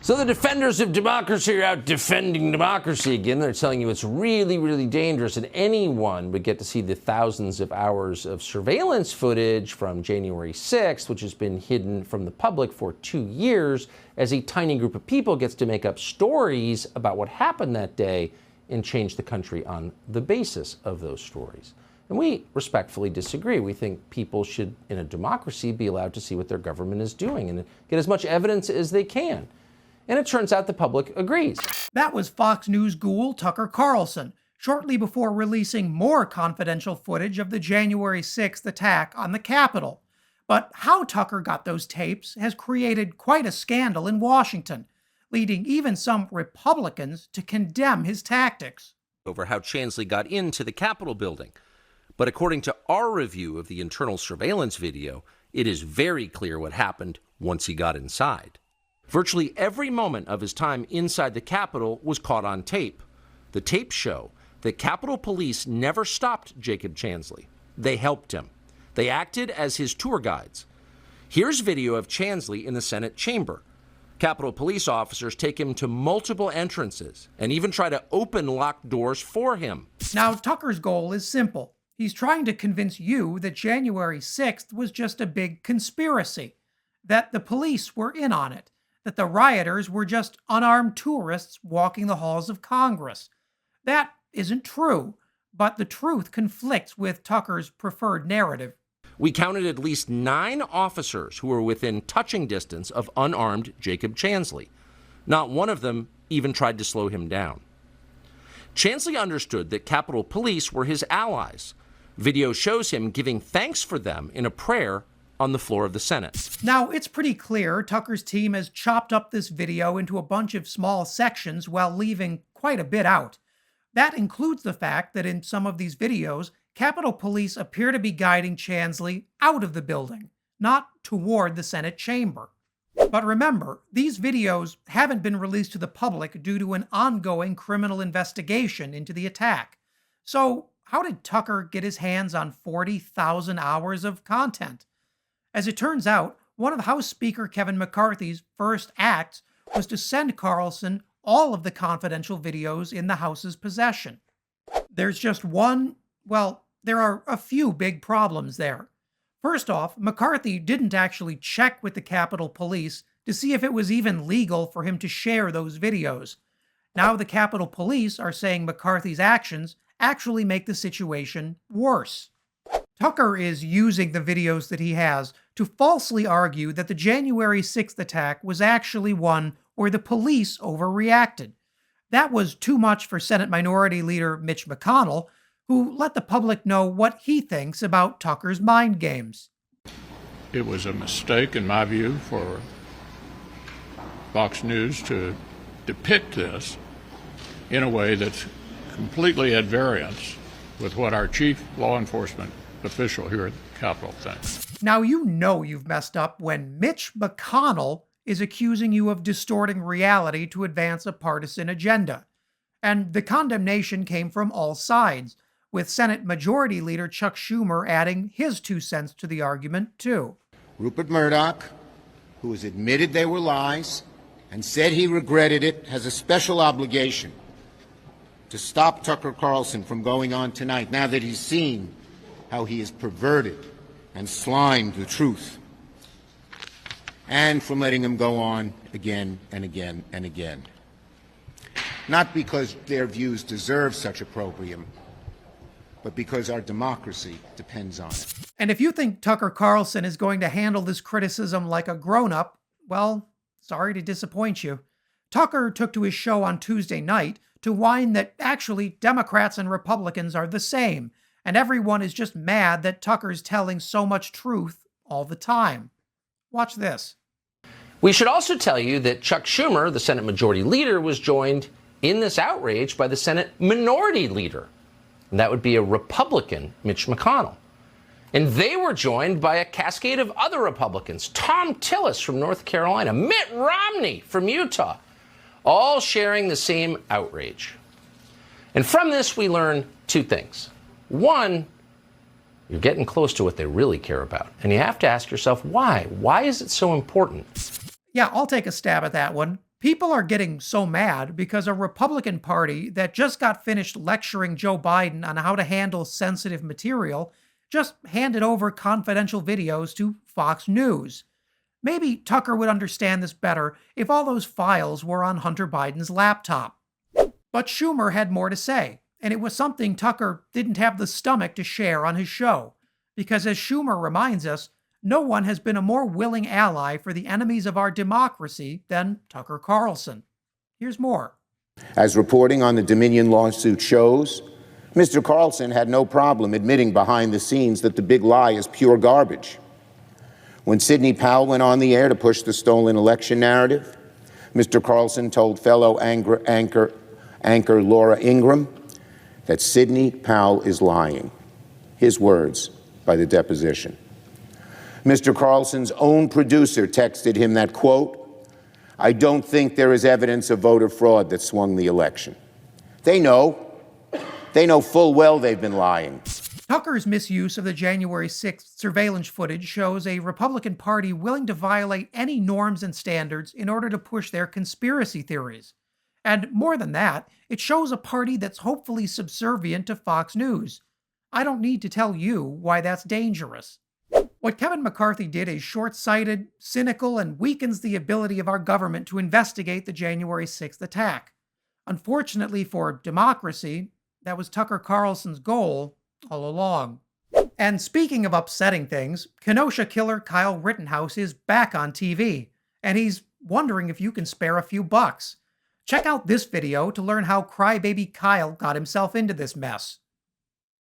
So the defenders of democracy are out defending democracy again. They're telling you it's really, really dangerous, and anyone would get to see the thousands of hours of surveillance footage from January 6th, which has been hidden from the public for 2 years, as a tiny group of people gets to make up stories about what happened that day and change the country on the basis of those stories. And we respectfully disagree. We think people should, in a democracy, be allowed to see what their government is doing and get as much evidence as they can. And it turns out the public agrees. That was Fox News ghoul Tucker Carlson, shortly before releasing more confidential footage of the January 6th attack on the Capitol. But how Tucker got those tapes has created quite a scandal in Washington, leading even some Republicans to condemn his tactics. Over how Chansley got into the Capitol building. But according to our review of the internal surveillance video, it is very clear what happened once he got inside. Virtually every moment of his time inside the Capitol was caught on tape. The tapes show that Capitol Police never stopped Jacob Chansley. They helped him. They acted as his tour guides. Here's video of Chansley in the Senate chamber. Capitol Police officers take him to multiple entrances and even try to open locked doors for him. Now, Tucker's goal is simple. He's trying to convince you that January 6th was just a big conspiracy, that the police were in on it, that the rioters were just unarmed tourists walking the halls of Congress. That isn't true, but the truth conflicts with Tucker's preferred narrative. We counted at least 9 officers who were within touching distance of unarmed Jacob Chansley. Not one of them even tried to slow him down. Chansley understood that Capitol Police were his allies. Video shows him giving thanks for them in a prayer on the floor of the Senate. Now, it's pretty clear Tucker's team has chopped up this video into a bunch of small sections while leaving quite a bit out. That includes the fact that in some of these videos, Capitol Police appear to be guiding Chansley out of the building, not toward the Senate chamber. But remember, these videos haven't been released to the public due to an ongoing criminal investigation into the attack. So, how did Tucker get his hands on 40,000 hours of content? As it turns out, one of House Speaker Kevin McCarthy's first acts was to send Carlson all of the confidential videos in the House's possession. There's just there are a few big problems there. First off, McCarthy didn't actually check with the Capitol Police to see if it was even legal for him to share those videos. Now the Capitol Police are saying McCarthy's actions actually make the situation worse. Tucker is using the videos that he has to falsely argue that the January 6th attack was actually one where the police overreacted. That was too much for Senate Minority Leader Mitch McConnell, who let the public know what he thinks about Tucker's mind games. It was a mistake, in my view, for Fox News to depict this in a way that's completely at variance with what our chief law enforcement official here at the Capitol thinks. Now you know you've messed up when Mitch McConnell is accusing you of distorting reality to advance a partisan agenda. And the condemnation came from all sides, with Senate Majority Leader Chuck Schumer adding his 2 cents to the argument, too. Rupert Murdoch, who has admitted they were lies and said he regretted it, has a special obligation to stop Tucker Carlson from going on tonight, now that he's seen how he has perverted and slimed the truth, and from letting him go on again and again and again. Not because their views deserve such opprobrium, but because our democracy depends on it. And if you think Tucker Carlson is going to handle this criticism like a grown-up, well, sorry to disappoint you. Tucker took to his show on Tuesday night to whine that actually Democrats and Republicans are the same, and everyone is just mad that Tucker's telling so much truth all the time. Watch this. We should also tell you that Chuck Schumer, the Senate Majority Leader, was joined in this outrage by the Senate Minority Leader. And that would be a Republican, Mitch McConnell. And they were joined by a cascade of other Republicans, Tom Tillis from North Carolina, Mitt Romney from Utah, all sharing the same outrage. And from this, we learn 2 things. One, you're getting close to what they really care about. And you have to ask yourself, why? Why is it so important? Yeah, I'll take a stab at that one. People are getting so mad because a Republican Party that just got finished lecturing Joe Biden on how to handle sensitive material just handed over confidential videos to Fox News. Maybe Tucker would understand this better if all those files were on Hunter Biden's laptop. But Schumer had more to say, and it was something Tucker didn't have the stomach to share on his show. Because as Schumer reminds us, no one has been a more willing ally for the enemies of our democracy than Tucker Carlson. Here's more. As reporting on the Dominion lawsuit shows, Mr. Carlson had no problem admitting behind the scenes that the big lie is pure garbage. When Sidney Powell went on the air to push the stolen election narrative, Mr. Carlson told fellow anchor Laura Ingraham that Sidney Powell is lying. His words by the deposition. Mr. Carlson's own producer texted him that, quote, "I don't think there is evidence of voter fraud that swung the election." They know full well they've been lying. Tucker's misuse of the January 6th surveillance footage shows a Republican Party willing to violate any norms and standards in order to push their conspiracy theories. And more than that, it shows a party that's hopefully subservient to Fox News. I don't need to tell you why that's dangerous. What Kevin McCarthy did is short-sighted, cynical, and weakens the ability of our government to investigate the January 6th attack. Unfortunately for democracy, that was Tucker Carlson's goal all along. And speaking of upsetting things, Kenosha killer Kyle Rittenhouse is back on TV, and he's wondering if you can spare a few bucks. Check out this video to learn how crybaby Kyle got himself into this mess.